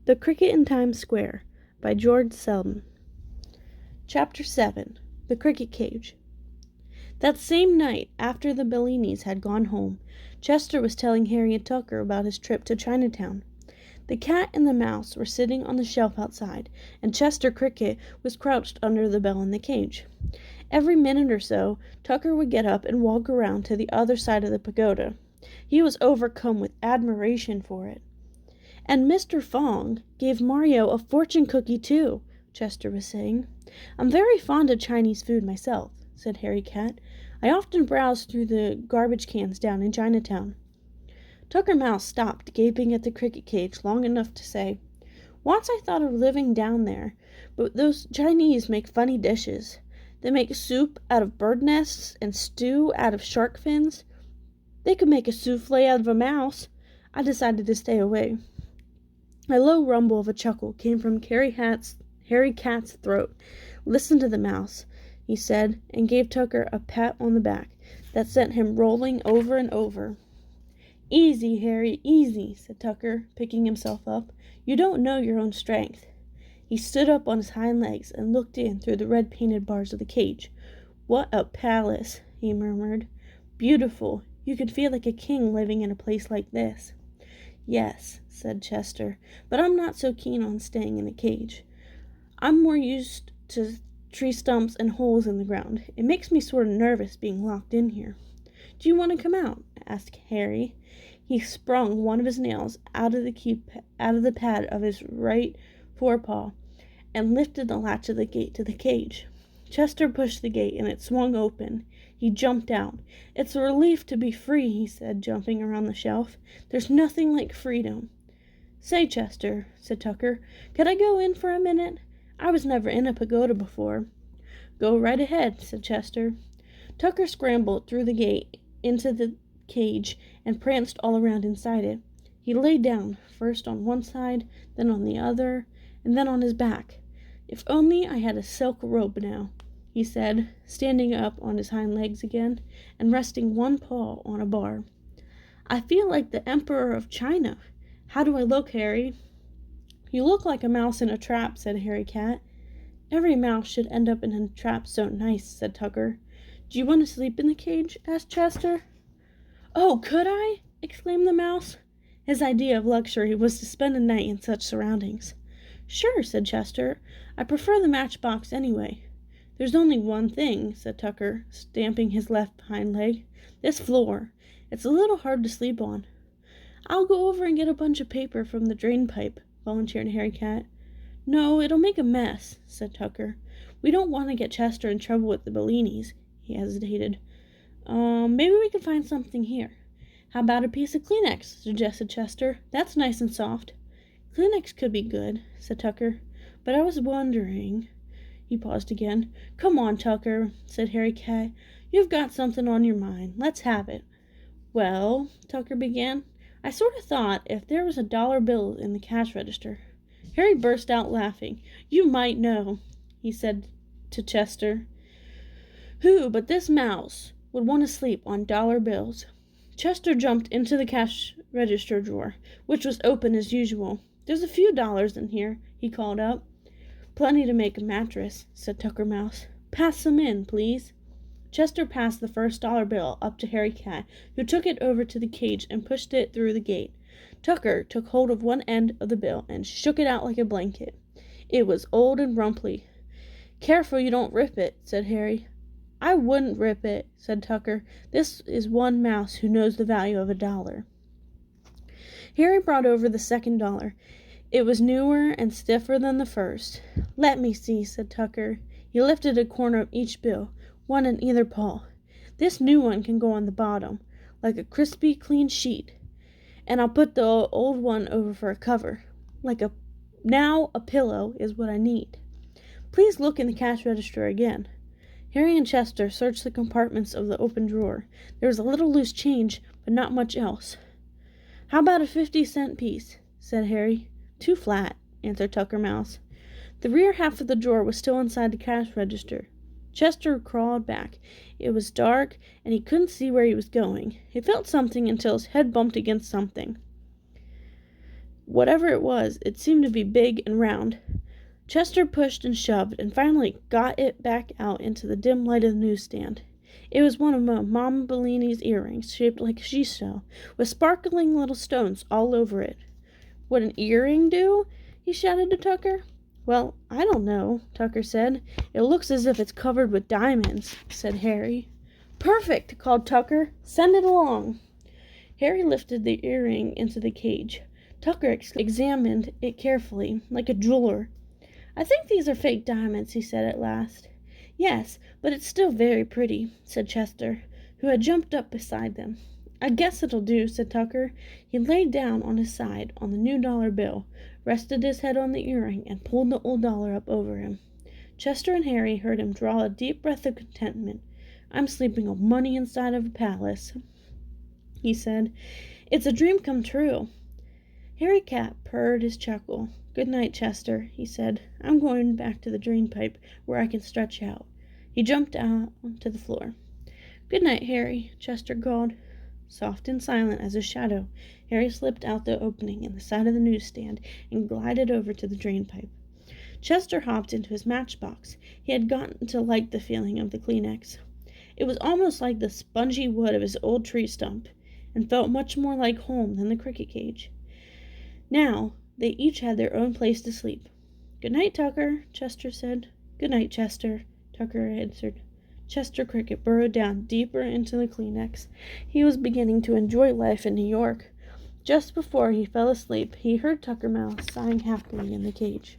The Cricket in Times Square by George Selden. Chapter 7. The Cricket Cage. That same night, after the Bellinis had gone home, Chester was telling Harriet Tucker about his trip to Chinatown. The cat and the mouse were sitting on the shelf outside, and Chester Cricket was crouched under the bell in the cage. Every minute or so, Tucker would get up and walk around to the other side of the pagoda. He was overcome with admiration for it. "And Mr. Fong gave Mario a fortune cookie, too," Chester was saying. "I'm very fond of Chinese food myself," said Harry Cat. "I often browse through the garbage cans down in Chinatown." Tucker Mouse stopped gaping at the cricket cage long enough to say, "Once I thought of living down there, but those Chinese make funny dishes. They make soup out of bird nests and stew out of shark fins. They could make a souffle out of a mouse. I decided to stay away." A low rumble of a chuckle came from Harry Cat's throat. "Listen to the mouse," he said, and gave Tucker a pat on the back that sent him rolling over and over. "Easy, Harry, easy," said Tucker, picking himself up. "You don't know your own strength." He stood up on his hind legs and looked in through the red-painted bars of the cage. "What a palace," he murmured. "Beautiful. You could feel like a king living in a place like this." "Yes," said Chester, "but I'm not so keen on staying in a cage. I'm more used to tree stumps and holes in the ground. It makes me sort of nervous being locked in here." "Do you want to come out?" asked Harry. He sprung one of his nails out of the pad of his right forepaw and lifted the latch of the gate to the cage. Chester pushed the gate and it swung open. He jumped out. "It's a relief to be free," he said, jumping around the shelf. "There's nothing like freedom." "Say, Chester," said Tucker, "could I go in for a minute? I was never in a pagoda before." "Go right ahead," said Chester. Tucker scrambled through the gate into the cage and pranced all around inside it. He lay down, first on one side, then on the other, and then on his back. "If only I had a silk robe now," he said, standing up on his hind legs again and resting one paw on a bar. "I feel like the Emperor of China. How do I look, Harry?" "You look like a mouse in a trap," said Harry Cat. "Every mouse should end up in a trap so nice," said Tucker. "Do you want to sleep in the cage?" asked Chester. "Oh, could I?" exclaimed the mouse. His idea of luxury was to spend a night in such surroundings. "Sure," said Chester. "I prefer the matchbox anyway." "There's only one thing," said Tucker, stamping his left hind leg. "This floor. It's a little hard to sleep on." "I'll go over and get a bunch of paper from the drain pipe," volunteered Harry Cat. "No, it'll make a mess," said Tucker. "We don't want to get Chester in trouble with the Bellinis." He hesitated. Maybe we can find something here." "How about a piece of Kleenex?" suggested Chester. "That's nice and soft." "Kleenex could be good," said Tucker. "But I was wondering—" He paused again. "Come on, Tucker," said Harry Cat. "You've got something on your mind. Let's have it." "Well," Tucker began, "I sort of thought if there was a dollar bill in the cash register—" Harry burst out laughing. "You might know," he said to Chester. "Who but this mouse would want to sleep on dollar bills?" Chester jumped into the cash register drawer, which was open as usual. "There's a few dollars in here," he called out. "Plenty to make a mattress," said Tucker Mouse. "Pass some in, please." Chester passed the first dollar bill up to Harry Cat, who took it over to the cage and pushed it through the gate. Tucker took hold of one end of the bill and shook it out like a blanket. It was old and rumply. "Careful you don't rip it," said Harry. "I wouldn't rip it," said Tucker. "This is one mouse who knows the value of a dollar." Harry brought over the second dollar. It was newer and stiffer than the first. "Let me see," said Tucker. He lifted a corner of each bill, one in either paw. "This new one can go on the bottom, like a crispy, clean sheet. And I'll put the old one over for a cover. Now a pillow is what I need. Please look in the cash register again." Harry and Chester searched the compartments of the open drawer. There was a little loose change, but not much else. "How about a 50-cent piece?" said Harry. "Too flat," answered Tucker Mouse. The rear half of the drawer was still inside the cash register. Chester crawled back. It was dark, and he couldn't see where he was going. He felt something until his head bumped against something. Whatever it was, it seemed to be big and round. Chester pushed and shoved and finally got it back out into the dim light of the newsstand. It was one of Mama Bellini's earrings, shaped like a seashell, with sparkling little stones all over it. "Would an earring do?" he shouted to Tucker. "Well, I don't know," Tucker said. "It looks as if it's covered with diamonds," said Harry. "Perfect!" called Tucker. "Send it along." Harry lifted the earring into the cage. Tucker examined it carefully, like a jeweler. "I think these are fake diamonds," he said at last. "Yes, but it's still very pretty," said Chester, who had jumped up beside them. "I guess it'll do," said Tucker. He lay down on his side on the new dollar bill, rested his head on the earring, and pulled the old dollar up over him. Chester and Harry heard him draw a deep breath of contentment. "I'm sleeping on money inside of a palace," he said. "It's a dream come true." Harry Cat purred his chuckle. "Good night, Chester," he said. "I'm going back to the drain pipe where I can stretch out." He jumped out to the floor. "Good night, Harry," Chester called. Soft and silent as a shadow, Harry slipped out the opening in the side of the newsstand and glided over to the drain pipe. Chester hopped into his matchbox. He had gotten to like the feeling of the Kleenex. It was almost like the spongy wood of his old tree stump, and felt much more like home than the cricket cage. Now they each had their own place to sleep. "Good night, Tucker," Chester said. "Good night, Chester," Tucker answered. Chester Cricket burrowed down deeper into the Kleenex. He was beginning to enjoy life in New York. Just before he fell asleep, he heard Tucker Mouse sighing happily in the cage.